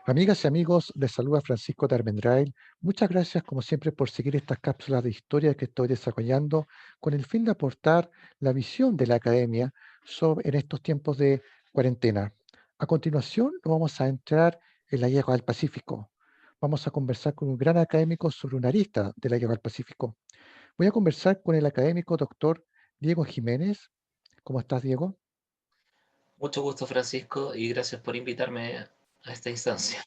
Amigas y amigos, les saluda Francisco de Armendrail. Muchas gracias, como siempre, por seguir estas cápsulas de historia que estoy desarrollando con el fin de aportar la visión de la academia en estos tiempos de cuarentena. A continuación, nos vamos a entrar en la Guerra del Pacífico. Vamos a conversar con un gran académico sobre una arista de la Guerra del Pacífico. Voy a conversar con el académico doctor Diego Jiménez. ¿Cómo estás, Diego? Mucho gusto, Francisco, y gracias por invitarme a esta instancia.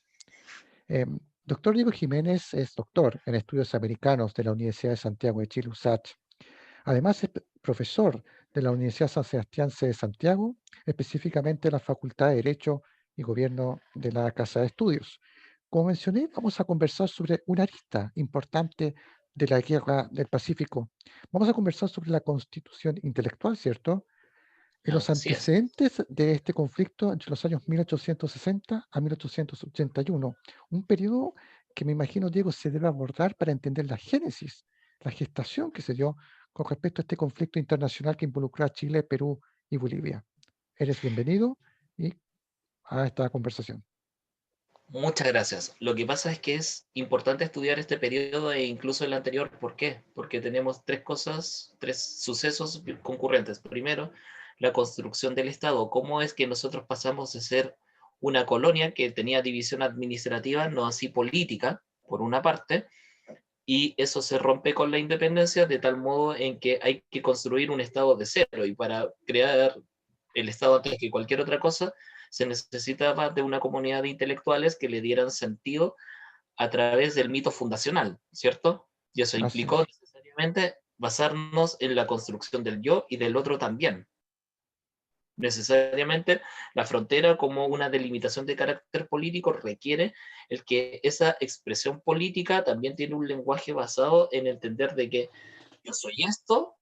Doctor Diego Jiménez es doctor en estudios americanos de la Universidad de Santiago de Chile, USACH. Además, es profesor de la Universidad San Sebastián C de Santiago, específicamente en la Facultad de Derecho y Gobierno de la Casa de Estudios. Como mencioné, vamos a conversar sobre una arista importante de la Guerra del Pacífico. Vamos a conversar sobre la constitución intelectual, ¿cierto? En los Así es. antecedentes de este conflicto entre los años 1860 a 1881, un periodo que me imagino, Diego, se debe abordar para entender la génesis, la gestación que se dio con respecto a este conflicto internacional que involucró a Chile, Perú y Bolivia. Eres bienvenido y a esta conversación. Muchas gracias. Lo que pasa es que es importante estudiar este periodo e incluso el anterior. ¿Por qué? Porque tenemos tres cosas, tres sucesos concurrentes. Primero, la construcción del Estado. ¿Cómo es que nosotros pasamos de ser una colonia que tenía división administrativa, no así política, por una parte, y eso se rompe con la independencia de tal modo en que hay que construir un Estado de cero y para crear el Estado antes que cualquier otra cosa se necesitaba de una comunidad de intelectuales que le dieran sentido a través del mito fundacional, ¿cierto? Y eso Así implicó es. necesariamente basarnos en la construcción del yo y del otro también. Necesariamente la frontera como una delimitación de carácter político requiere el que esa expresión política también tiene un lenguaje basado en entender de que yo soy esto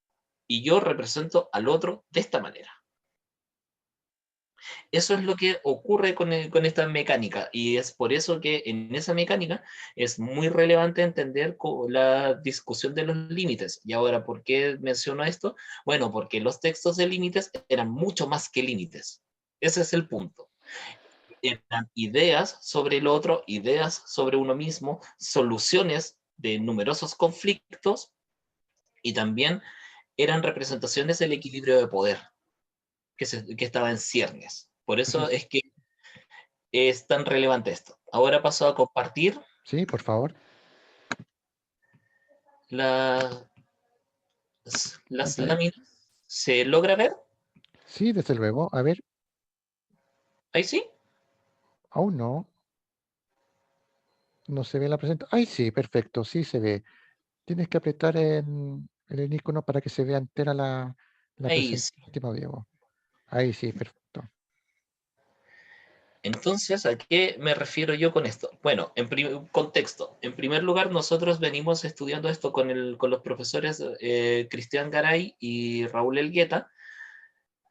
y yo represento al otro de esta manera. Eso es lo que ocurre con esta mecánica y es por eso que en esa mecánica es muy relevante entender la discusión de los límites. Y ahora, ¿por qué menciono esto? Bueno, porque los textos de límites eran mucho más que límites. Ese es el punto. Eran ideas sobre el otro, ideas sobre uno mismo, soluciones de numerosos conflictos y también eran representaciones del equilibrio de poder que estaba en ciernes. Por Así eso es. es que es tan relevante esto. Ahora paso a compartir Sí, por favor. las, las Pantalla. láminas. ¿Se logra ver? Sí, desde luego. A ver, Ahí sí. aún no. No se ve la presentación. Ay, sí, perfecto. Sí se ve. Tienes que apretar en el icono para que se vea entera la Ahí presentación, sí. estimado Diego. Ahí sí, perfecto. Entonces, ¿a qué me refiero yo con esto? Bueno, contexto. En primer lugar, nosotros venimos estudiando esto con los profesores Cristian Garay y Raúl Elgueta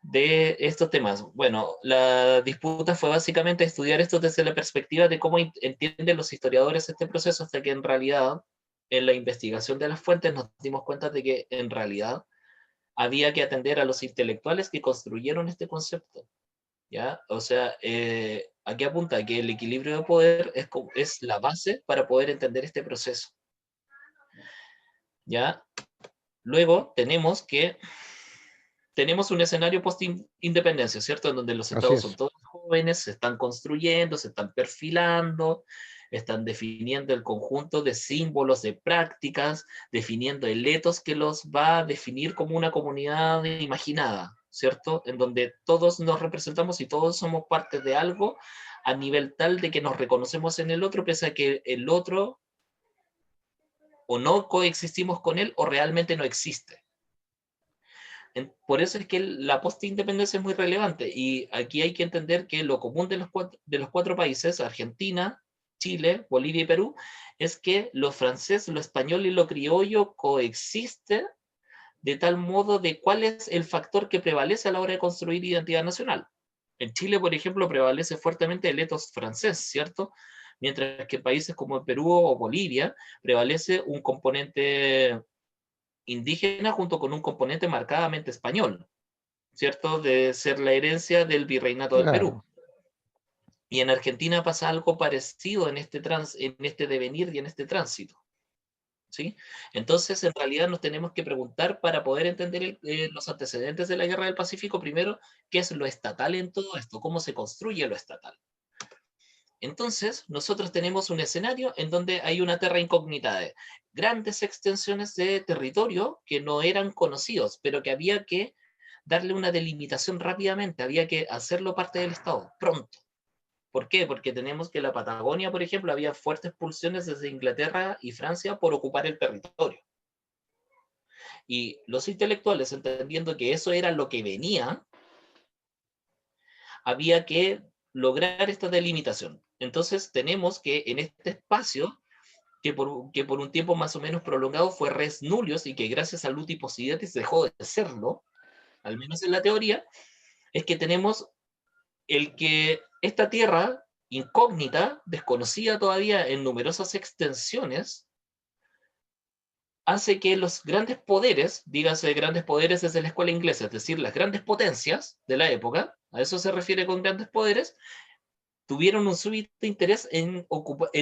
de estos temas. Bueno, la disputa fue básicamente estudiar esto desde la perspectiva de cómo entienden los historiadores este proceso, hasta que en realidad, en la investigación de las fuentes, nos dimos cuenta de que en realidad había que atender a los intelectuales que construyeron este concepto. ¿Ya? O sea, aquí apunta que el equilibrio de poder es la base para poder entender este proceso. ¿Ya? Luego tenemos un escenario post-independencia, ¿cierto? En donde los Así estados son es. todos jóvenes, se están construyendo, se están perfilando, están definiendo el conjunto de símbolos, de prácticas, definiendo el etos que los va a definir como una comunidad imaginada, ¿cierto? En donde todos nos representamos y todos somos parte de algo a nivel tal de que nos reconocemos en el otro, pese a que el otro o no coexistimos con él o realmente no existe. Por eso es que la post-independencia es muy relevante y aquí hay que entender que lo común de los cuatro países, Argentina, Chile, Bolivia y Perú, es que lo francés, lo español y lo criollo coexisten de tal modo de cuál es el factor que prevalece a la hora de construir identidad nacional. En Chile, por ejemplo, prevalece fuertemente el etos francés, ¿cierto? Mientras que en países como Perú o Bolivia prevalece un componente indígena junto con un componente marcadamente español, ¿cierto? De ser la herencia del virreinato del Perú. Claro. Y en Argentina pasa algo parecido en este devenir y en este tránsito. ¿Sí? Entonces, en realidad nos tenemos que preguntar para poder entender los antecedentes de la Guerra del Pacífico, primero, ¿qué es lo estatal en todo esto? ¿Cómo se construye lo estatal? Entonces, nosotros tenemos un escenario en donde hay una terra incógnita de grandes extensiones de territorio que no eran conocidos, pero que había que darle una delimitación rápidamente, había que hacerlo parte del Estado, pronto. ¿Por qué? Porque tenemos que en la Patagonia, por ejemplo, había fuertes pulsiones desde Inglaterra y Francia por ocupar el territorio. Y los intelectuales, entendiendo que eso era lo que venía, había que lograr esta delimitación. Entonces tenemos que en este espacio, que por un tiempo más o menos prolongado fue res nullius y que gracias a Luti Posidetis dejó de serlo, al menos en la teoría, es que tenemos el que esta tierra incógnita, desconocida todavía en numerosas extensiones, hace que los grandes poderes, dígase grandes poderes desde la escuela inglesa, es decir, las grandes potencias de la época, a eso se refiere con grandes poderes, tuvieron un súbito interés en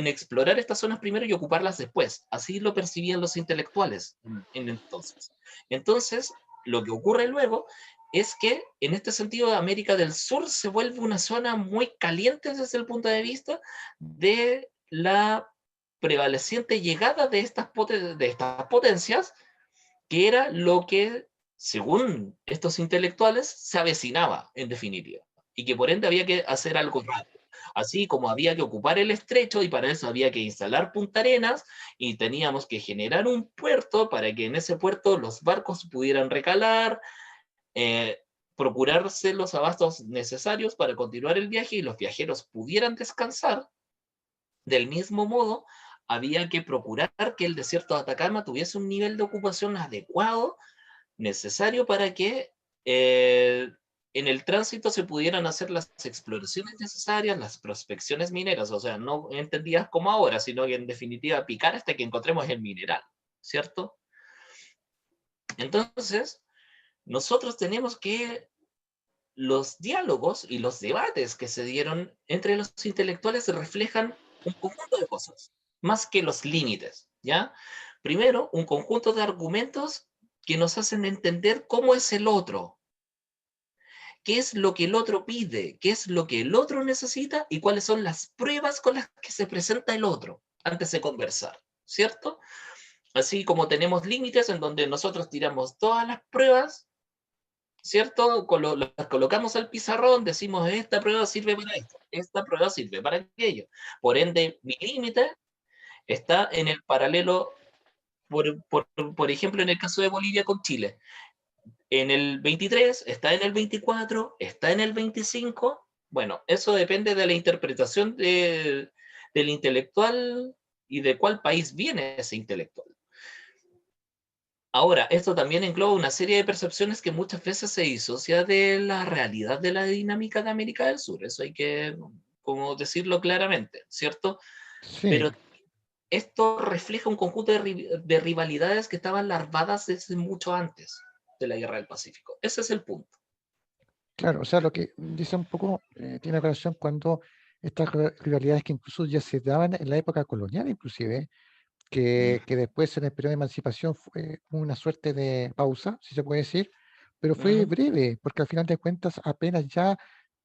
explorar estas zonas primero y ocuparlas después. Así lo percibían los intelectuales en entonces. Entonces, lo que ocurre luego es que en este sentido América del Sur se vuelve una zona muy caliente desde el punto de vista de la prevaleciente llegada de estas potencias, que era lo que, según estos intelectuales, se avecinaba en definitiva, y que por ende había que hacer algo rápido. Así como había que ocupar el estrecho y para eso había que instalar Punta Arenas y teníamos que generar un puerto para que en ese puerto los barcos pudieran recalar, eh, procurarse los abastos necesarios para continuar el viaje y los viajeros pudieran descansar. Del mismo modo, había que procurar que el desierto de Atacama tuviese un nivel de ocupación adecuado, necesario para que eh, en el tránsito se pudieran hacer las exploraciones necesarias, las prospecciones mineras, o sea, no entendidas como ahora, sino que en definitiva picar hasta que encontremos el mineral, ¿cierto? Entonces, nosotros tenemos que los diálogos y los debates que se dieron entre los intelectuales reflejan un conjunto de cosas, más que los límites, ¿ya? Primero, un conjunto de argumentos que nos hacen entender cómo es el otro, qué es lo que el otro pide, qué es lo que el otro necesita y cuáles son las pruebas con las que se presenta el otro antes de conversar, ¿cierto? Así como tenemos límites en donde nosotros tiramos todas las pruebas, ¿cierto? Las colocamos al pizarrón, decimos, esta prueba sirve para esto, esta prueba sirve para aquello. Por ende, mi límite está en el paralelo, por ejemplo, en el caso de Bolivia con Chile. En el 23, está en el 24, está en el 25. Bueno, eso depende de la interpretación del intelectual y de cuál país viene ese intelectual. Ahora, esto también engloba una serie de percepciones que muchas veces se disocia de la realidad de la dinámica de América del Sur. Eso hay que, como decirlo claramente, ¿cierto? Sí, Pero esto refleja un conjunto de rivalidades que estaban larvadas desde mucho antes de la Guerra del Pacífico. Ese es el punto. claro, o sea, lo que dice un poco tiene relación cuando estas rivalidades que incluso ya se daban en la época colonial, inclusive, que después en el periodo de emancipación fue una suerte de pausa, si se puede decir, pero fue Mm, breve, porque al final de cuentas apenas ya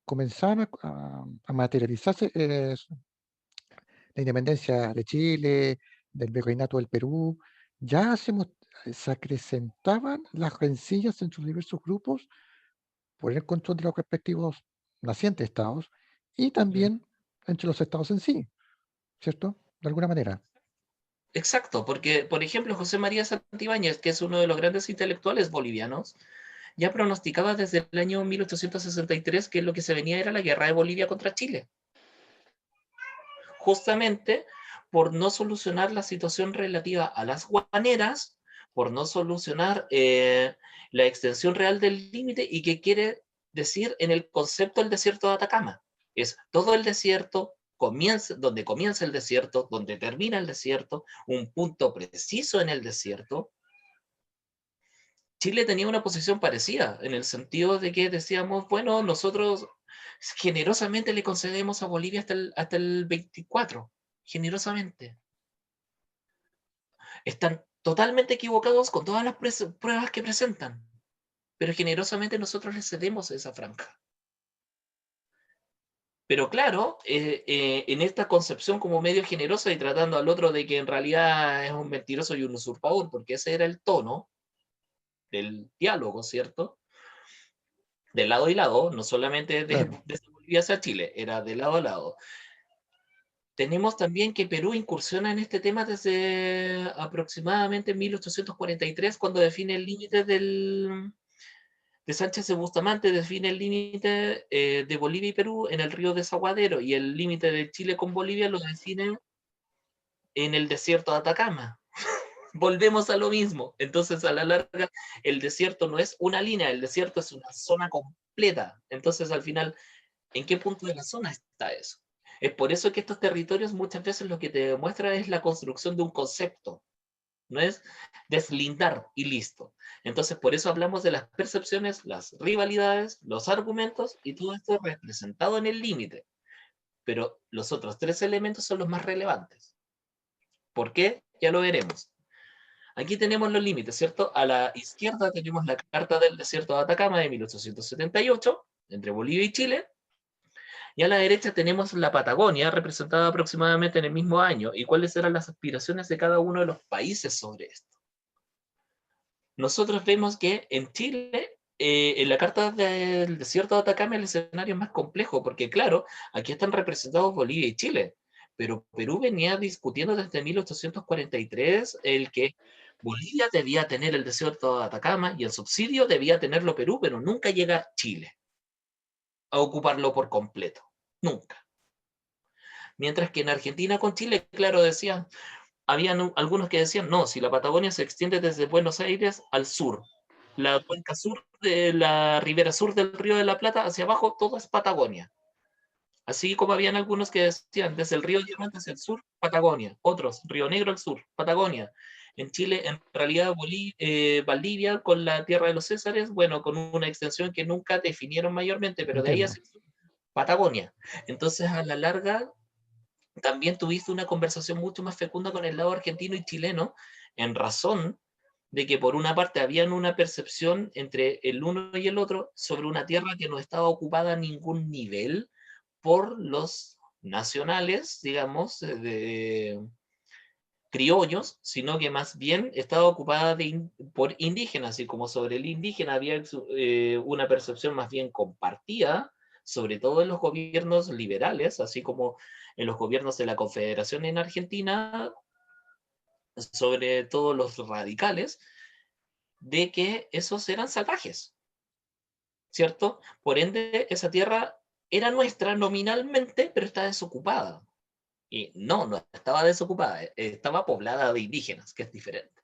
comenzaban a materializarse la independencia de Chile, del virreinato del Perú, ya se acrecentaban las rencillas entre los diversos grupos por el control de los respectivos nacientes estados y mm. también entre los estados en sí, ¿cierto? De alguna manera. Exacto, porque, por ejemplo, José María Santibáñez, que es uno de los grandes intelectuales bolivianos, ya pronosticaba desde el año 1863 que lo que se venía era la guerra de Bolivia contra Chile, justamente por no solucionar la situación relativa a las guaneras, por no solucionar la extensión real del límite y qué quiere decir en el concepto del desierto de Atacama. Es todo el desierto, donde comienza el desierto, donde termina el desierto, un punto preciso en el desierto. Chile tenía una posición parecida, en el sentido de que decíamos, bueno, nosotros Generosamente le concedemos a Bolivia hasta el 24, generosamente. Están totalmente equivocados con todas las pruebas que presentan, pero generosamente nosotros les cedemos esa franja. Pero claro, en esta concepción como medio generosa y tratando al otro de que en realidad es un mentiroso y un usurpador, porque ese era el tono del diálogo, ¿cierto? De lado y lado, no solamente Claro, desde Bolivia hacia Chile, era de lado a lado. Tenemos también que Perú incursiona en este tema desde aproximadamente 1843, cuando define el límite de Sánchez de Bustamante, define el límite de Bolivia y Perú en el río Desaguadero, y el límite de Chile con Bolivia lo define en el desierto de Atacama. Volvemos a lo mismo. Entonces, a la larga, el desierto no es una línea, el desierto es una zona completa. Entonces, al final, ¿en qué punto de la zona está eso? Es por eso que estos territorios muchas veces lo que te demuestra es la construcción de un concepto, no es deslindar y listo. Entonces, por eso hablamos de las percepciones, las rivalidades, los argumentos y todo esto representado en el límite. Pero los otros tres elementos son los más relevantes. ¿Por qué? Ya lo veremos. Aquí tenemos los límites, ¿cierto? A la izquierda tenemos la Carta del Desierto de Atacama de 1878, entre Bolivia y Chile, y a la derecha tenemos la Patagonia, representada aproximadamente en el mismo año, y cuáles eran las aspiraciones de cada uno de los países sobre esto. Nosotros vemos que en Chile, en la Carta del Desierto de Atacama, el escenario es más complejo, porque claro, aquí están representados Bolivia y Chile, pero Perú venía discutiendo desde 1843 el que Bolivia debía tener el desierto de Atacama y el subsidio debía tenerlo Perú, pero nunca llegar Chile a ocuparlo por completo. Nunca. Mientras que en Argentina con Chile, claro, decían, habían algunos que decían, no, si la Patagonia se extiende desde Buenos Aires al sur, la cuenca sur de la ribera sur del Río de la Plata hacia abajo, todo es Patagonia. Así como habían algunos que decían, desde el río Diamante hacia el sur, Patagonia. Otros, Río Negro al sur, Patagonia. En Chile, en realidad, Valdivia con la Tierra de los Césares, bueno, con una extensión que nunca definieron mayormente, pero de ahí entiendo. hacia el sur, Patagonia. Entonces, a la larga, también tuviste una conversación mucho más fecunda con el lado argentino y chileno, en razón de que por una parte habían una percepción entre el uno y el otro sobre una tierra que no estaba ocupada a ningún nivel por los nacionales, digamos, de criollos, sino que más bien estaba ocupada por indígenas, y como sobre el indígena había una percepción más bien compartida, sobre todo en los gobiernos liberales, así como en los gobiernos de la Confederación en Argentina, sobre todo los radicales, de que esos eran salvajes, ¿cierto? Por ende, esa tierra era nuestra nominalmente, pero está desocupada. Y no estaba desocupada, estaba poblada de indígenas, que es diferente,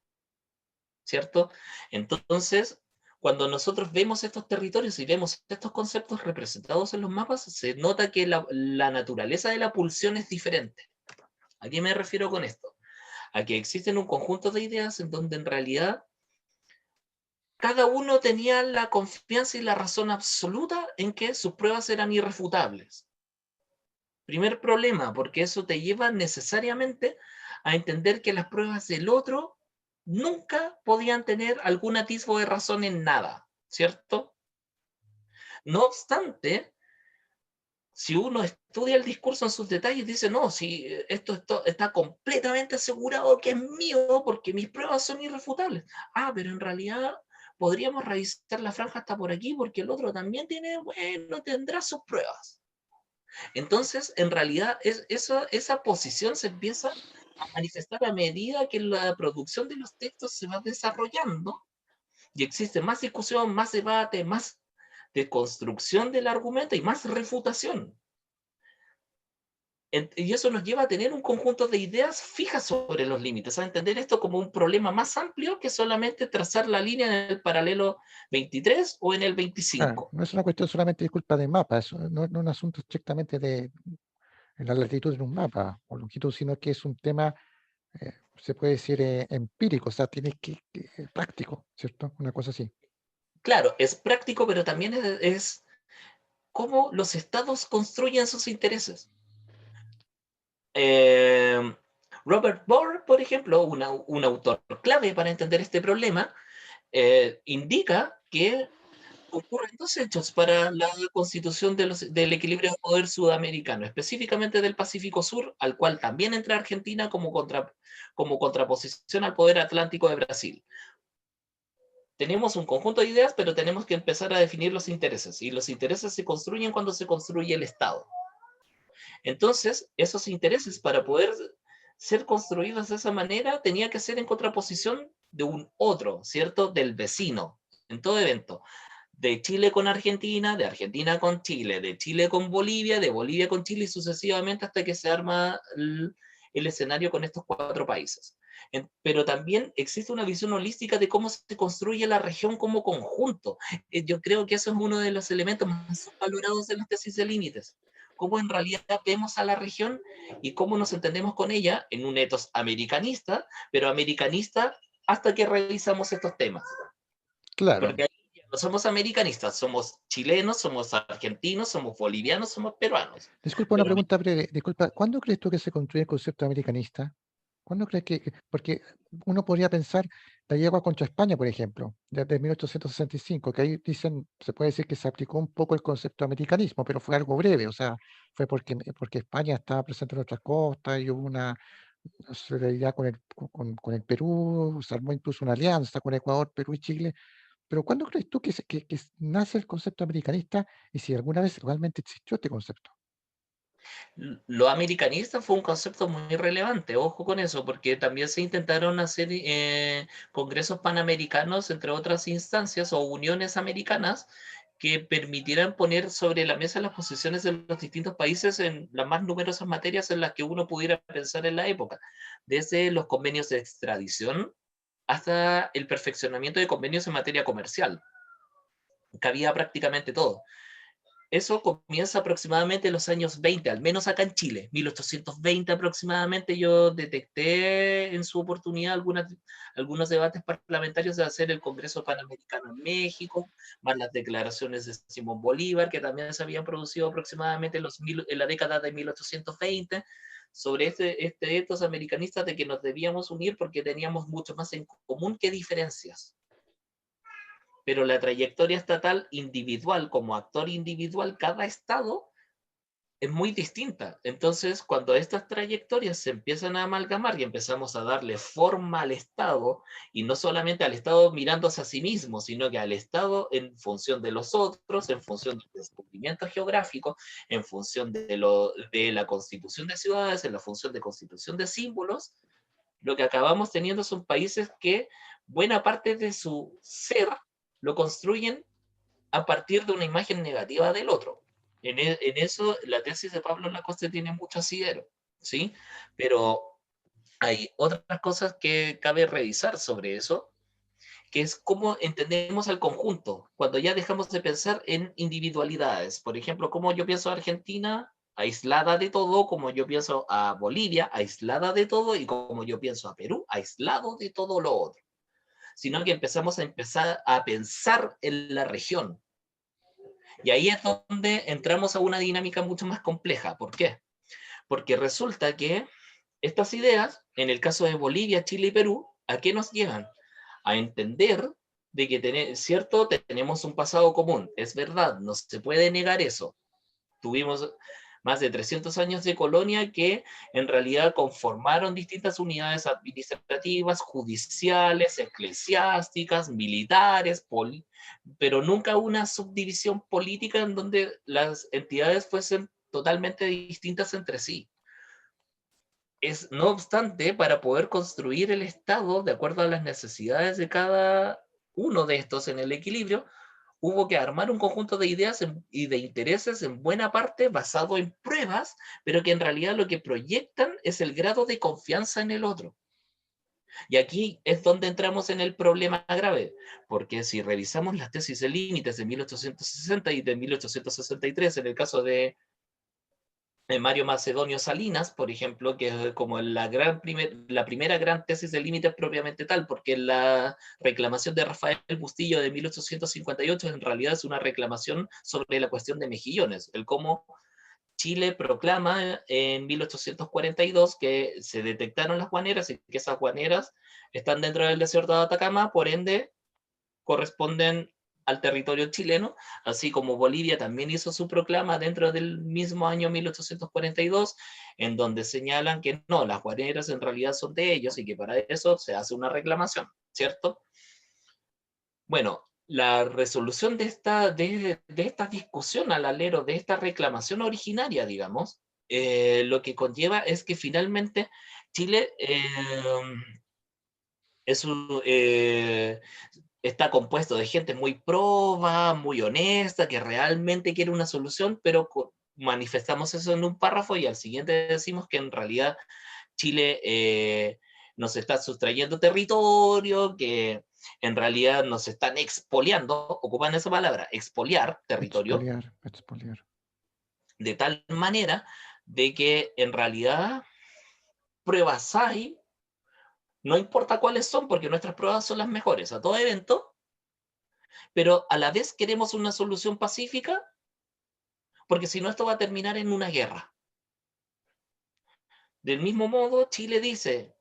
¿cierto? Entonces, cuando nosotros vemos estos territorios y vemos estos conceptos representados en los mapas, se nota que la naturaleza de la pulsión es diferente. ¿A qué me refiero con esto? A que existen un conjunto de ideas en donde en realidad cada uno tenía la confianza y la razón absoluta en que sus pruebas eran irrefutables. Primer problema, porque eso te lleva necesariamente a entender que las pruebas del otro nunca podían tener algún atisbo de razón en nada, ¿cierto? No obstante, si uno estudia el discurso en sus detalles, dice, no, si esto está completamente asegurado que es mío porque mis pruebas son irrefutables. Ah, pero en realidad podríamos revisar la franja hasta por aquí porque el otro también tiene, bueno, tendrá sus pruebas. Entonces, en realidad, esa posición se empieza a manifestar a medida que la producción de los textos se va desarrollando y existe más discusión, más debate, más de construcción del argumento y más refutación. Y eso nos lleva a tener un conjunto de ideas fijas sobre los límites, a entender esto como un problema más amplio que solamente trazar la línea en el paralelo 23 o en el Claro, 25. no es una cuestión solamente, disculpa, de mapa, no es un asunto estrictamente de la latitud en un mapa o longitud, sino que es un tema, se puede decir, empírico, o sea, tienes práctico, ¿cierto? Una cosa así. Claro, es práctico, pero también es cómo los estados construyen sus intereses. Eh, Robert Bohr, por ejemplo, un autor clave para entender este problema, indica que ocurren dos hechos para la constitución del equilibrio de poder sudamericano, específicamente del Pacífico Sur, al cual también entra Argentina como contraposición al poder atlántico de Brasil. Tenemos un conjunto de ideas, pero tenemos que empezar a definir los intereses, y los intereses se construyen cuando se construye el Estado. Entonces, esos intereses, para poder ser construidos de esa manera, tenía que ser en contraposición de un otro, ¿cierto? Del vecino, en todo evento. De Chile con Argentina, de Argentina con Chile, de Chile con Bolivia, de Bolivia con Chile y sucesivamente hasta que se arma el escenario con estos 4 países. Pero también existe una visión holística de cómo se construye la región como conjunto. Yo creo que eso es uno de los elementos más valorados de las tesis de límites. Cómo en realidad vemos a la región y cómo nos entendemos con ella en un etos americanista, pero americanista hasta que revisamos estos temas. Claro. Porque ahí no somos americanistas, somos chilenos, somos argentinos, somos bolivianos, somos peruanos. Disculpa, una Pero pregunta breve. Disculpa, ¿cuándo crees tú que se construye el concepto americanista? ¿Cuándo crees porque uno podría pensar la yegua contra España, por ejemplo, desde 1865, que ahí dicen, se puede decir que se aplicó un poco el concepto americanismo, pero fue algo breve, o sea, fue porque España estaba presente en nuestras costas y hubo una solidaridad con el Perú, se armó incluso una alianza con Ecuador, Perú y Chile. Pero ¿cuándo crees tú que nace el concepto americanista y si alguna vez realmente existió este concepto? lo americanista fue un concepto muy relevante, ojo con eso, porque también se intentaron hacer congresos panamericanos, entre otras instancias, o uniones americanas, que permitieran poner sobre la mesa las posiciones de los distintos países en las más numerosas materias en las que uno pudiera pensar en la época, desde los convenios de extradición hasta el perfeccionamiento de convenios en materia comercial. Cabía prácticamente todo. Eso comienza aproximadamente en los años 20, al menos acá en Chile, 1820 aproximadamente. Yo detecté en su oportunidad algunos debates parlamentarios de hacer el Congreso Panamericano en México, más las declaraciones de Simón Bolívar, que también se habían producido aproximadamente en la década de 1820, sobre este ethos americanistas de que nos debíamos unir porque teníamos mucho más en común que diferencias, pero la trayectoria estatal individual, como actor individual, cada estado es muy distinta. Entonces, cuando estas trayectorias se empiezan a amalgamar y empezamos a darle forma al Estado, y no solamente al Estado mirándose a sí mismo, sino que al Estado en función de los otros, en función del descubrimiento geográfico, en función de la constitución de ciudades, en la función de constitución de símbolos, lo que acabamos teniendo son países que buena parte de su ser lo construyen a partir de una imagen negativa del otro. En eso la tesis de Pablo Lacoste tiene mucho asidero, ¿sí? Pero hay otras cosas que cabe revisar sobre eso, que es cómo entendemos al conjunto, cuando ya dejamos de pensar en individualidades. Por ejemplo, cómo yo pienso a Argentina aislada de todo, como yo pienso a Bolivia aislada de todo y como yo pienso a Perú aislado de todo lo otro. Sino que empezar a pensar en la región, y ahí es donde entramos a una dinámica mucho más compleja. ¿Por qué? Porque resulta que estas ideas, en el caso de Bolivia, Chile y Perú, ¿a qué nos llevan? A entender de que cierto, tenemos un pasado común. Es verdad, no se puede negar eso. Tuvimos más de 300 años de colonia que en realidad conformaron distintas unidades administrativas, judiciales, eclesiásticas, militares, pero nunca una subdivisión política en donde las entidades fuesen totalmente distintas entre sí. No obstante, para poder construir el Estado de acuerdo a las necesidades de cada uno de estos en el equilibrio, hubo que armar un conjunto de ideas y de intereses en buena parte basado en pruebas, pero que en realidad lo que proyectan es el grado de confianza en el otro. Y aquí es donde entramos en el problema grave, porque si revisamos las tesis de límites de 1860 y de 1863, en el caso de Mario Macedonio Salinas, por ejemplo, que es como la primera gran tesis de límites propiamente tal, porque la reclamación de Rafael Bustillo de 1858 en realidad es una reclamación sobre la cuestión de mejillones, el cómo Chile proclama en 1842 que se detectaron las guaneras y que esas guaneras están dentro del desierto de Atacama, por ende corresponden al territorio chileno, así como Bolivia también hizo su proclama dentro del mismo año 1842, en donde señalan que no, las guaneras en realidad son de ellos y que para eso se hace una reclamación, ¿cierto? Bueno, la resolución de esta discusión al alero de esta reclamación originaria, digamos, lo que conlleva es que finalmente Chile es un, está compuesto de gente muy proba, muy honesta, que realmente quiere una solución, pero manifestamos eso en un párrafo y al siguiente decimos que en realidad Chile nos está sustrayendo territorio, que en realidad nos están expoliando, ocupan esa palabra, expoliar territorio, Expoliar, expoliar. de tal manera de que en realidad pruebas hay, no importa cuáles son, porque nuestras pruebas son las mejores a todo evento, pero a la vez queremos una solución pacífica, porque si no esto va a terminar en una guerra. Del mismo modo, Chile dice,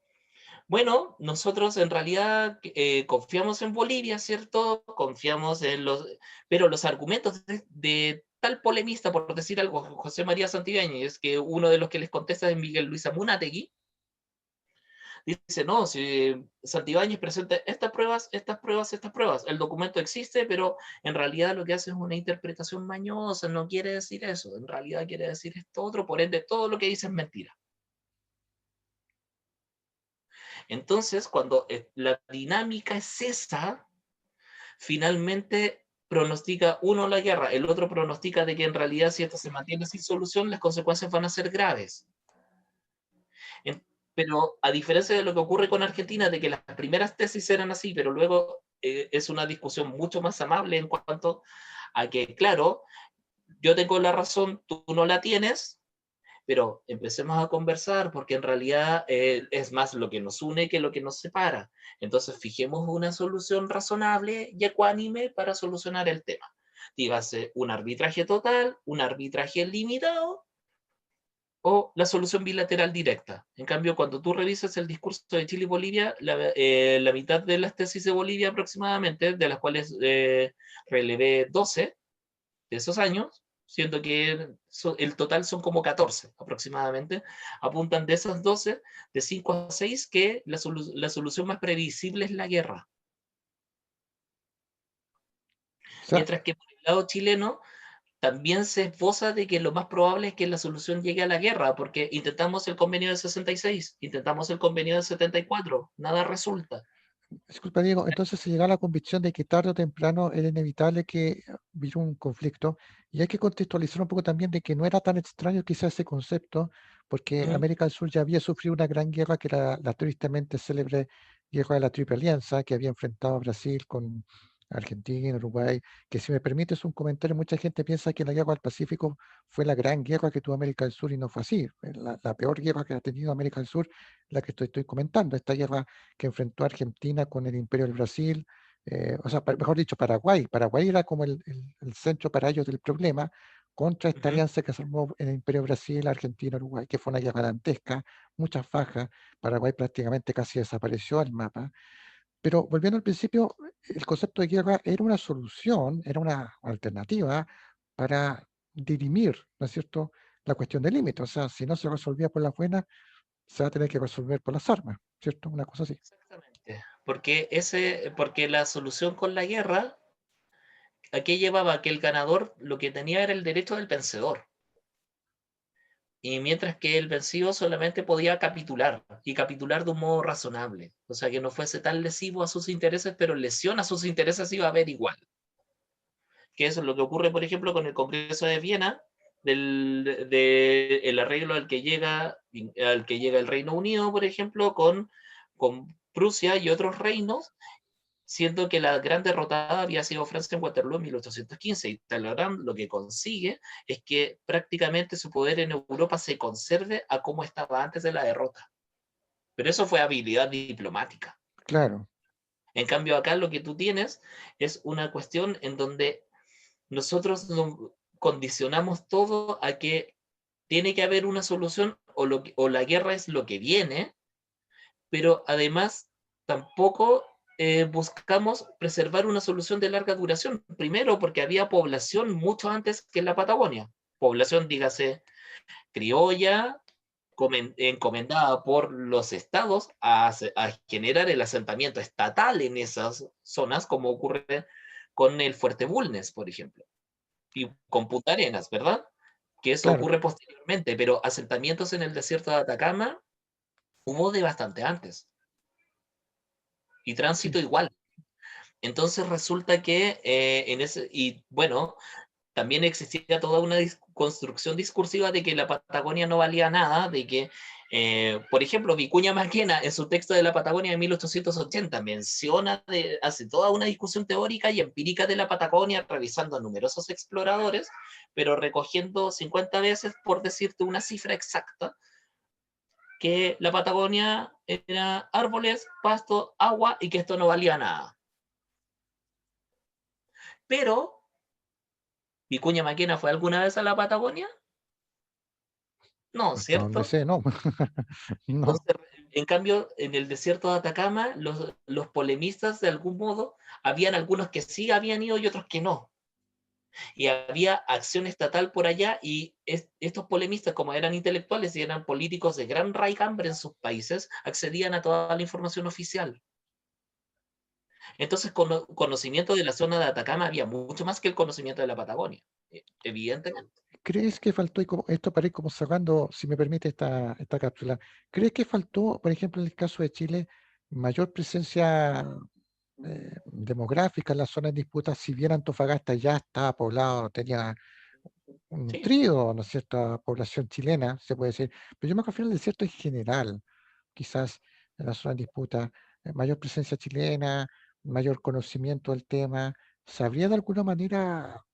bueno, nosotros en realidad confiamos en Bolivia, ¿cierto? Confiamos en los... Pero los argumentos de tal polemista, por decir algo, José María Santibáñez, que uno de los que les contesta es Miguel Luis Amunátegui, dice, no, si Santibáñez presenta estas pruebas, estas pruebas, estas pruebas, el documento existe, pero en realidad lo que hace es una interpretación mañosa, no quiere decir eso, en realidad quiere decir esto otro, por ende todo lo que dice es mentira. Entonces, cuando la dinámica es esa, finalmente pronostica uno la guerra, el otro pronostica de que en realidad si esto se mantiene sin solución, las consecuencias van a ser graves. Pero a diferencia de lo que ocurre con Argentina, de que las primeras tesis eran así, pero luego es una discusión mucho más amable en cuanto a que, claro, yo tengo la razón, tú no la tienes, pero empecemos a conversar porque en realidad es más lo que nos une que lo que nos separa. Entonces fijemos una solución razonable y ecuánime para solucionar el tema. Dígase un arbitraje total, un arbitraje limitado o la solución bilateral directa. En cambio, cuando tú revisas el discurso de Chile y Bolivia, la mitad de las tesis de Bolivia aproximadamente, de las cuales relevé 12 de esos años, siendo que el total son como 14 aproximadamente, apuntan de esas 12, de 5 a 6, que la solución más previsible es la guerra. O sea, Mientras que por el lado chileno también se esboza de que lo más probable es que la solución llegue a la guerra, porque intentamos el convenio del 66, intentamos el convenio del 74, nada resulta. disculpa, Diego, entonces se llega a la convicción de que tarde o temprano era inevitable que hubiera un conflicto y hay que contextualizar un poco también de que no era tan extraño quizás ese concepto, porque ¿Mm? América del Sur ya había sufrido una gran guerra que era la tristemente célebre guerra de la Triple Alianza, que había enfrentado a Brasil con Argentina, Uruguay, que si me permites un comentario, mucha gente piensa que la guerra del Pacífico fue la gran guerra que tuvo América del Sur y no fue así. La peor guerra que ha tenido América del Sur, la que estoy comentando, esta guerra que enfrentó a Argentina con el Imperio del Brasil, o sea, mejor dicho, Paraguay. Paraguay era como el centro para ellos del problema contra esta Ujú. alianza que se armó en el Imperio Brasil, Argentina, Uruguay, que fue una guerra dantesca, muchas fajas. Paraguay prácticamente casi desapareció del mapa. Pero volviendo al principio, el concepto de guerra era una solución, era una alternativa para dirimir, ¿no es cierto?, la cuestión del límite. O sea, si no se resolvía por las buenas, se va a tener que resolver por las armas, ¿cierto? Una cosa así. Exactamente. Porque la solución con la guerra, ¿a qué llevaba? Que el ganador lo que tenía era el derecho del vencedor. Y mientras que el vencido solamente podía capitular, y capitular de un modo razonable. O sea, que no fuese tan lesivo a sus intereses, pero lesión a sus intereses iba a haber igual. Que eso es lo que ocurre, por ejemplo, con el Congreso de Viena, el arreglo al que llega el Reino Unido, por ejemplo, con Prusia y otros reinos, siendo que la gran derrotada había sido Francia en Waterloo en 1815, y Talleyrand lo que consigue es que prácticamente su poder en Europa se conserve a como estaba antes de la derrota. Pero eso fue habilidad diplomática. claro, En cambio, acá lo que tú tienes es una cuestión en donde nosotros condicionamos todo a que tiene que haber una solución o la guerra es lo que viene, pero además tampoco buscamos preservar una solución de larga duración. Primero, porque había población mucho antes que en la Patagonia. Población, dígase, criolla, encomendada por los estados a generar el asentamiento estatal en esas zonas, como ocurre con el Fuerte Bulnes, por ejemplo, y con Punta Arenas, ¿verdad? Que eso claro. ocurre posteriormente, pero asentamientos en el desierto de Atacama hubo de bastante antes, y Sí, tránsito igual. Entonces resulta que y bueno, también existía toda una construcción discursiva de que la Patagonia no valía nada, de que, por ejemplo, Vicuña Maquena en su texto de la Patagonia de 1880 hace toda una discusión teórica y empírica de la Patagonia, revisando a numerosos exploradores, pero recogiendo 50 veces, por decirte una cifra exacta, que la Patagonia era árboles, pasto, agua y que esto no valía nada. Pero, ¿Vicuña Maquena fue alguna vez a la Patagonia? No, hasta donde ¿cierto? sé, no. No, Entonces, en cambio, en el desierto de Atacama, los polemistas, de algún modo, habían algunos que sí habían ido y otros que no. Y había acción estatal por allá, y estos polemistas, como eran intelectuales y eran políticos de gran raigambre en sus países, accedían a toda la información oficial. Entonces, conocimiento de la zona de Atacama había mucho más que el conocimiento de la Patagonia, evidentemente. ¿crees que faltó, y como, esto para ir como cerrando, si me permite esta cápsula, ¿crees que faltó, por ejemplo, en el caso de Chile, mayor presencia demográfica en las zonas en disputa, si bien Antofagasta ya estaba poblado, tenía un Sí. nutrido, ¿no es cierto?, población chilena, se puede decir, pero yo me refiero al desierto en general, quizás en la zona en disputa, mayor presencia chilena, mayor conocimiento del tema, ¿sabría de alguna manera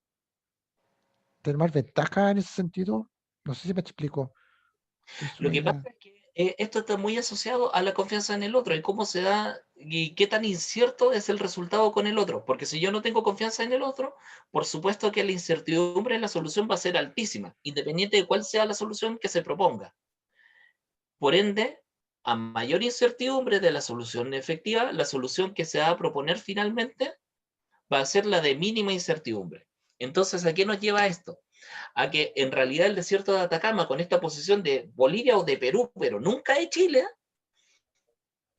tener más ventaja en ese sentido? No sé si me explico. Es Lo una que pasa idea. es que esto está muy asociado a la confianza en el otro y cómo se da y qué tan incierto es el resultado con el otro. Porque si yo no tengo confianza en el otro, por supuesto que la incertidumbre en la solución va a ser altísima, independiente de cuál sea la solución que se proponga. Por ende, a mayor incertidumbre de la solución efectiva, la solución que se va a proponer finalmente va a ser la de mínima incertidumbre. Entonces, ¿a qué nos lleva esto? A que en realidad el desierto de Atacama, con esta posición de Bolivia o de Perú, pero nunca de Chile,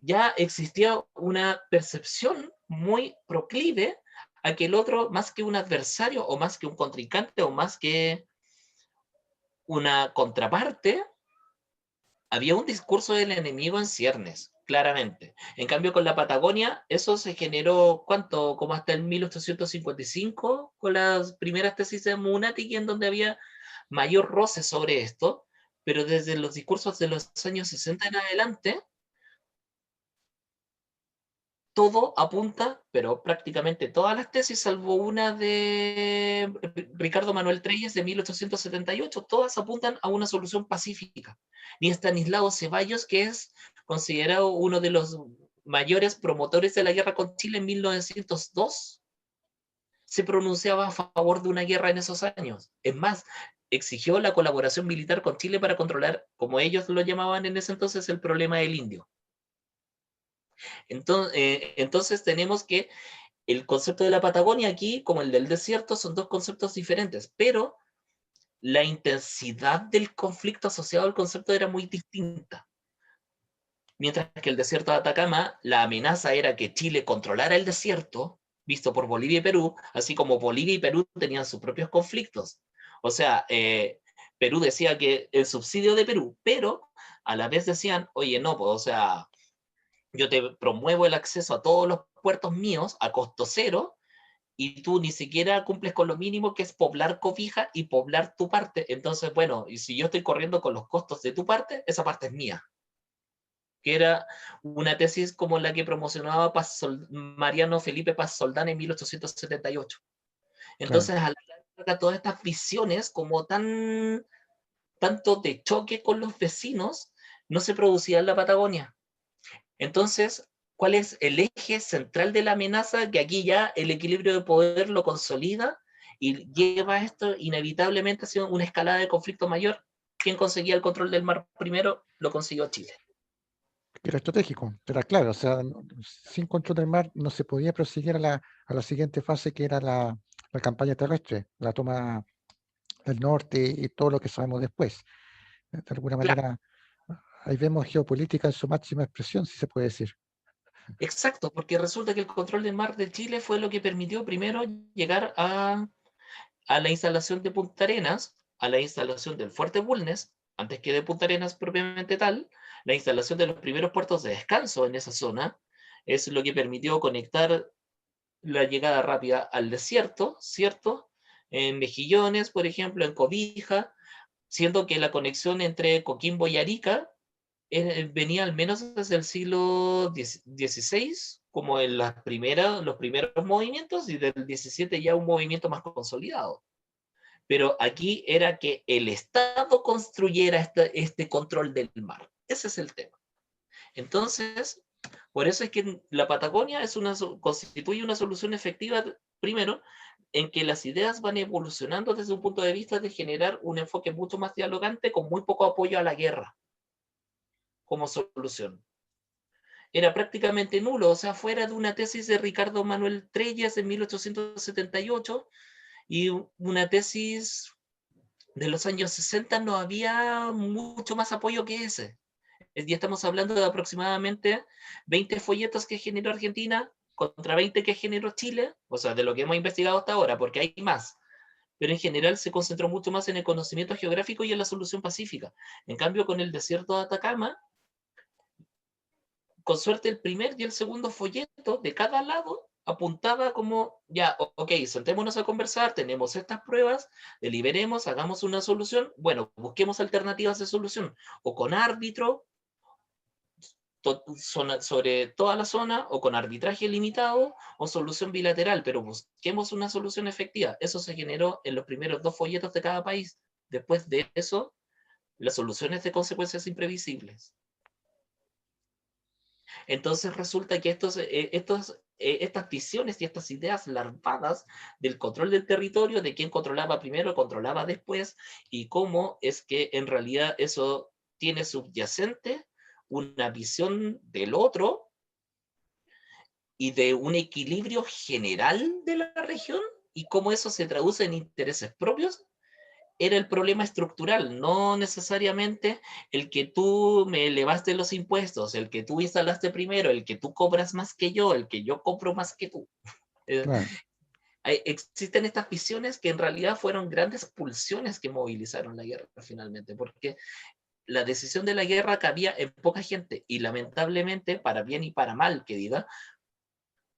ya existía una percepción muy proclive a que el otro, más que un adversario o más que un contrincante o más que una contraparte, había un discurso del enemigo en ciernes, claramente. En cambio, con la Patagonia, eso se generó, ¿cuánto? Como hasta el 1855, con las primeras tesis de Munati, en donde había mayor roce sobre esto, pero desde los discursos de los años 60 en adelante, todo apunta, pero prácticamente todas las tesis, salvo una de Ricardo Manuel Treyes de 1878, todas apuntan a una solución pacífica. Ni Estanislao Ceballos, que es considerado uno de los mayores promotores de la guerra con Chile en 1902, se pronunciaba a favor de una guerra en esos años. Es más, exigió la colaboración militar con Chile para controlar, como ellos lo llamaban en ese entonces, el problema del indio. Entonces tenemos que el concepto de la Patagonia aquí, como el del desierto, son dos conceptos diferentes, pero la intensidad del conflicto asociado al concepto era muy distinta. Mientras que el desierto de Atacama, la amenaza era que Chile controlara el desierto, visto por Bolivia y Perú, así como Bolivia y Perú tenían sus propios conflictos. O sea, Perú decía que el subsidio de Perú, pero a la vez decían, oye, no, pues, o sea, yo te promuevo el acceso a todos los puertos míos a costo cero, y tú ni siquiera cumples con lo mínimo, que es poblar Cobija y poblar tu parte. Entonces, bueno, y si yo estoy corriendo con los costos de tu parte, esa parte es mía. que era una tesis como la que promocionaba Mariano Felipe Paz Soldán en 1878. claro. Entonces, a la larga, todas estas visiones como tanto de choque con los vecinos, no se producía en la Patagonia. Entonces, ¿cuál es el eje central de la amenaza? Que aquí ya el equilibrio de poder lo consolida y lleva esto inevitablemente hacia una escalada de conflicto mayor. ¿Quién conseguía el control del mar primero? Lo consiguió Chile. Que era estratégico, era claro, o sea, sin control del mar no se podía proseguir a la siguiente fase que era la campaña terrestre, la toma del norte y todo lo que sabemos después. De alguna Claro, manera, ahí vemos geopolítica en su máxima expresión, si se puede decir. exacto, porque resulta que el control del mar de Chile fue lo que permitió primero llegar a la instalación de Punta Arenas, a la instalación del Fuerte Bulnes, antes que de Punta Arenas propiamente tal, la instalación de los primeros puertos de descanso en esa zona, es lo que permitió conectar la llegada rápida al desierto, ¿cierto? En Mejillones, por ejemplo, en Cobija, siendo que la conexión entre Coquimbo y Arica venía al menos desde el siglo XVI, como en los primeros movimientos, y del XVII ya un movimiento más consolidado. Pero aquí era que el Estado construyera este control del mar. Ese es el tema. Entonces, por eso es que la Patagonia constituye una solución efectiva, primero, en que las ideas van evolucionando desde un punto de vista de generar un enfoque mucho más dialogante con muy poco apoyo a la guerra como solución. Era prácticamente nulo, o sea, fuera de una tesis de Ricardo Manuel Trellas en 1878 y una tesis de los años 60 no había mucho más apoyo que ese. Ya estamos hablando de aproximadamente 20 folletos que generó Argentina contra 20 que generó Chile, o sea, de lo que hemos investigado hasta ahora, porque hay más. Pero en general se concentró mucho más en el conocimiento geográfico y en la solución pacífica. En cambio, con el desierto de Atacama, con suerte el primer y el segundo folleto de cada lado apuntaba como, ya, ok, sentémonos a conversar, tenemos estas pruebas, deliberemos, hagamos una solución, bueno, busquemos alternativas de solución, o con árbitro, sobre toda la zona, o con arbitraje limitado, o solución bilateral, pero busquemos una solución efectiva. Eso se generó en los primeros dos folletos de cada país. Después de eso, las soluciones de consecuencias imprevisibles. Entonces resulta que estas visiones y estas ideas larvadas del control del territorio, de quién controlaba primero, controlaba después, y cómo es que en realidad eso tiene subyacente una visión del otro y de un equilibrio general de la región, y cómo eso se traduce en intereses propios, era el problema estructural, no necesariamente el que tú me elevaste los impuestos, el que tú instalaste primero, el que tú cobras más que yo, el que yo compro más que tú. Eh, Claro. Existen estas visiones que en realidad fueron grandes pulsiones que movilizaron la guerra finalmente, porque la decisión de la guerra cabía en poca gente y lamentablemente, para bien y para mal que diga,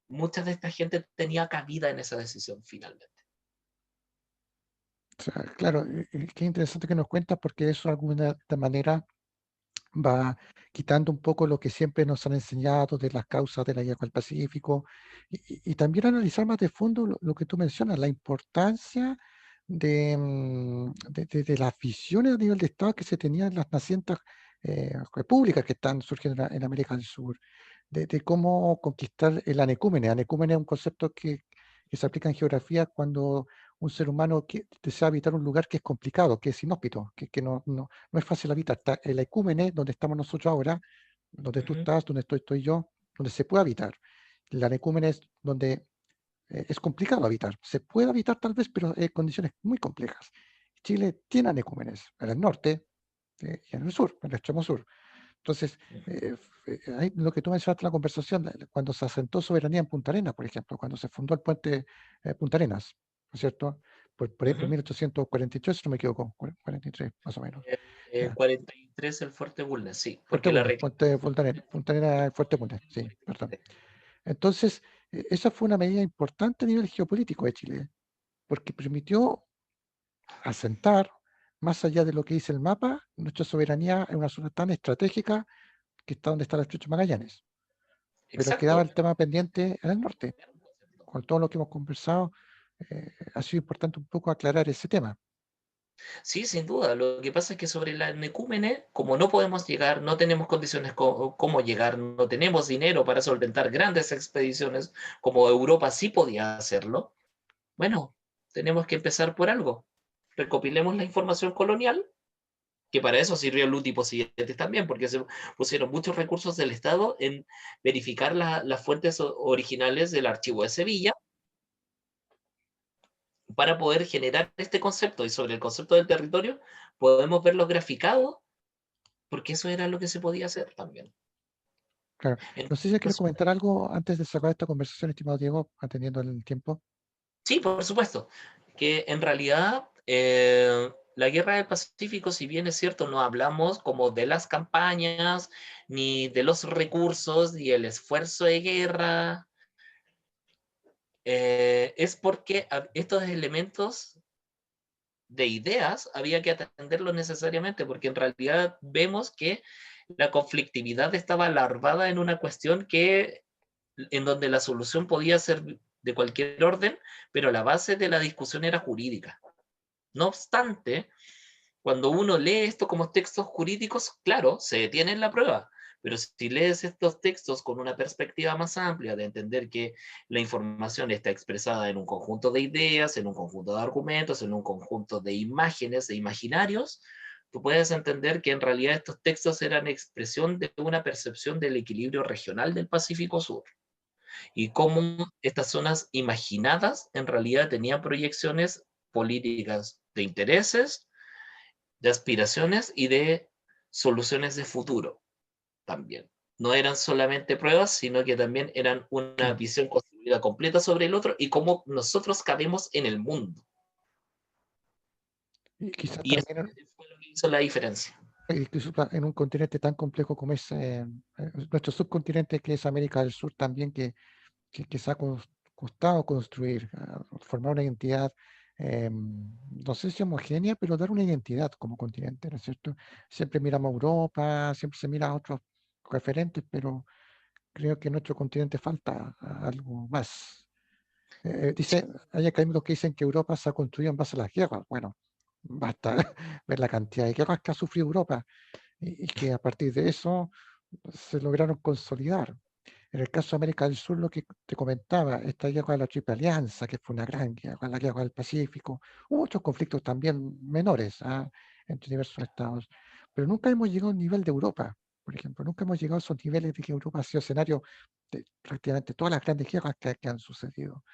mucha de esta gente tenía cabida en esa decisión finalmente. O sea, claro, qué interesante que nos cuentas porque eso de alguna manera va quitando un poco lo que siempre nos han enseñado de las causas de la guerra del Pacífico y también analizar más de fondo lo que tú mencionas, la importancia de las visiones a nivel de Estado que se tenían en las nacientes repúblicas que están surgiendo en América del Sur, de cómo conquistar el anecúmene. Anecúmene es un concepto que se aplica en geografía cuando un ser humano desea habitar un lugar que es complicado, que es inhóspito, que no es fácil habitar. Está el ecúmene, donde estamos nosotros ahora, donde tú Ujú. estás, donde estoy yo, donde se puede habitar. La anecúmene es donde es complicado habitar. Se puede habitar tal vez, pero en condiciones muy complejas. Chile tiene anecúmenes en el norte y en el sur, en el extremo sur. Entonces, ahí lo que tú mencionaste en la conversación, cuando se asentó soberanía en Punta Arenas, por ejemplo, cuando se fundó el puente Punta Arenas, ¿no es cierto? Por ahí por Ujú. 1843, si no me equivoco, 43 más o menos. Ya. 43 el Fuerte Bulnes, sí, Fuerte porque la Bulnes, puente Punta Arenas, Fuerte Bulnes, sí, perdón. Entonces, esa fue una medida importante a nivel geopolítico de Chile, porque permitió asentar, más allá de lo que dice el mapa, nuestra soberanía en una zona tan estratégica que está donde está el Estrecho de Magallanes, pero quedaba Exacto. el tema pendiente en el norte. Con todo lo que hemos conversado, ha sido importante un poco aclarar ese tema. Sí, sin duda. Lo que pasa es que sobre la Necúmene, como no podemos llegar, no tenemos condiciones cómo llegar, no tenemos dinero para solventar grandes expediciones, como Europa sí podía hacerlo, bueno, tenemos que empezar por algo. Recopilemos la información colonial, que para eso sirvió Ludi Posidetes también, porque se pusieron muchos recursos del Estado en verificar las fuentes originales del archivo de Sevilla para poder generar este concepto. Y sobre el concepto del territorio podemos verlo graficado, porque eso era lo que se podía hacer también. Claro. No sé si quieres Entonces, comentar algo antes de cerrar esta conversación, estimado Diego, atendiendo el tiempo. sí, por supuesto, que en realidad la guerra del Pacífico, si bien es cierto, no hablamos como de las campañas, ni de los recursos, ni el esfuerzo de guerra, es porque estos elementos de ideas había que atenderlos necesariamente, porque en realidad vemos que la conflictividad estaba larvada en una cuestión en donde la solución podía ser de cualquier orden, pero la base de la discusión era jurídica. No obstante, cuando uno lee esto como textos jurídicos, claro, se detiene en la prueba, pero si lees estos textos con una perspectiva más amplia de entender que la información está expresada en un conjunto de ideas, en un conjunto de argumentos, en un conjunto de imágenes, de imaginarios, tú puedes entender que en realidad estos textos eran expresión de una percepción del equilibrio regional del Pacífico Sur y cómo estas zonas imaginadas en realidad tenían proyecciones políticas de intereses, de aspiraciones y de soluciones de futuro también. No eran solamente pruebas, sino que también eran una Claro. visión construida completa sobre el otro y cómo nosotros cabemos en el mundo. Y quizás Y eso también fue lo que hizo la diferencia. incluso en un continente tan complejo como es nuestro subcontinente, que es América del Sur, también que se ha costado construir, formar una identidad, no sé si homogénea, pero dar una identidad como continente, ¿no es cierto? Siempre miramos a Europa, siempre se mira a otros referentes, pero creo que en nuestro continente falta algo más. Hay académicos que dicen que Europa se ha construido en base a las guerras. Bueno, basta ver la cantidad de guerras que ha sufrido Europa y que a partir de eso se lograron consolidar. En el caso de América del Sur, lo que te comentaba, esta guerra de la Triple Alianza, que fue una gran guerra, la guerra del Pacífico, hubo otros conflictos también menores entre diversos estados, pero nunca hemos llegado al nivel de Europa, por ejemplo, nunca hemos llegado a esos niveles de que Europa ha sido escenario de prácticamente todas las grandes guerras que han sucedido.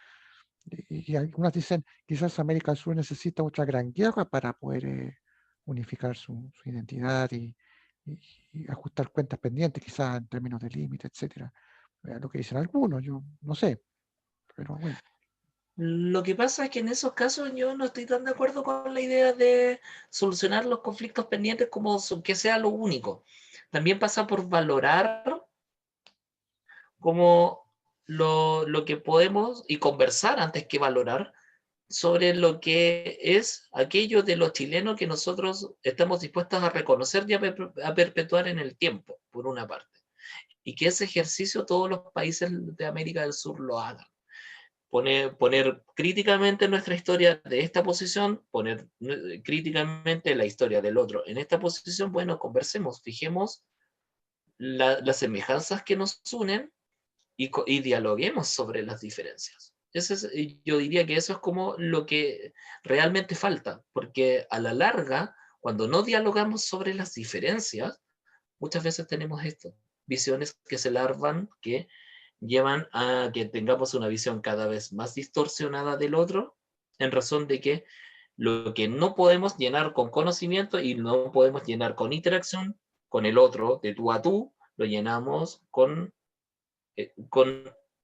Y algunos dicen, quizás América del Sur necesita otra gran guerra para poder unificar su identidad y- y ajustar cuentas pendientes, quizás en términos de límite, etcétera. Lo que dicen algunos, yo no sé, pero bueno, Lo que pasa es que en esos casos yo no estoy tan de acuerdo con la idea de solucionar los conflictos pendientes como que sea lo único. También pasa por valorar como lo que podemos y conversar antes que valorar sobre lo que es aquello de los chilenos que nosotros estamos dispuestos a reconocer y a perpetuar en el tiempo, por una parte. Y que ese ejercicio todos los países de América del Sur lo hagan. Poner críticamente nuestra historia de esta posición, poner críticamente la historia del otro en esta posición, bueno, conversemos, fijemos las semejanzas que nos unen y dialoguemos sobre las diferencias. Yo diría que eso es como lo que realmente falta, porque a la larga, cuando no dialogamos sobre las diferencias, muchas veces tenemos esto, visiones que se larvan, que llevan a que tengamos una visión cada vez más distorsionada del otro, en razón de que lo que no podemos llenar con conocimiento y no podemos llenar con interacción con el otro, de tú a tú, lo llenamos con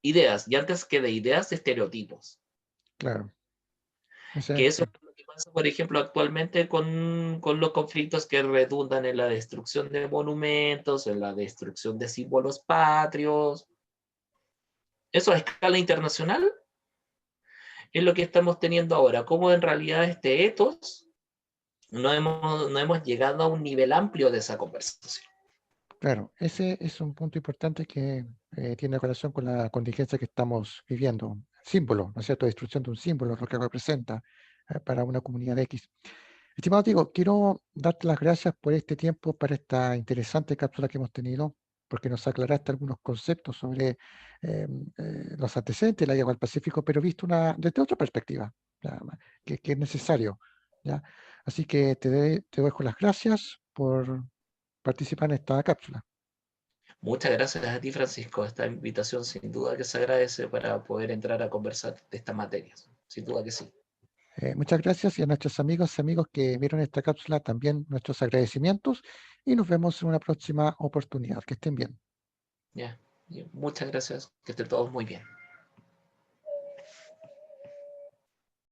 ideas, y antes que de ideas, de estereotipos. claro. O sea, Que eso sí, es lo que pasa, por ejemplo, actualmente con los conflictos que redundan en la destrucción de monumentos, en la destrucción de símbolos patrios. Eso a escala internacional es lo que estamos teniendo ahora, como en realidad este ethos no hemos llegado a un nivel amplio de esa conversación. Claro, ese es un punto importante que tiene relación con la contingencia que estamos viviendo. Símbolo, ¿no es cierto? Destrucción de un símbolo, lo que representa para una comunidad X. Estimado Diego, quiero darte las gracias por este tiempo para esta interesante cápsula que hemos tenido, porque nos aclaraste algunos conceptos sobre los antecedentes de la guerra del Pacífico, pero visto desde otra perspectiva, ya, que es necesario. ¿Ya? Así que te dejo las gracias por participar en esta cápsula. Muchas gracias a ti, Francisco. Esta invitación sin duda que se agradece para poder entrar a conversar de estas materias. Sin duda que sí. Muchas gracias y a nuestros amigos y amigos que vieron esta cápsula también nuestros agradecimientos y nos vemos en una próxima oportunidad. Que estén bien. Ya. Muchas gracias. Que estén todos muy bien.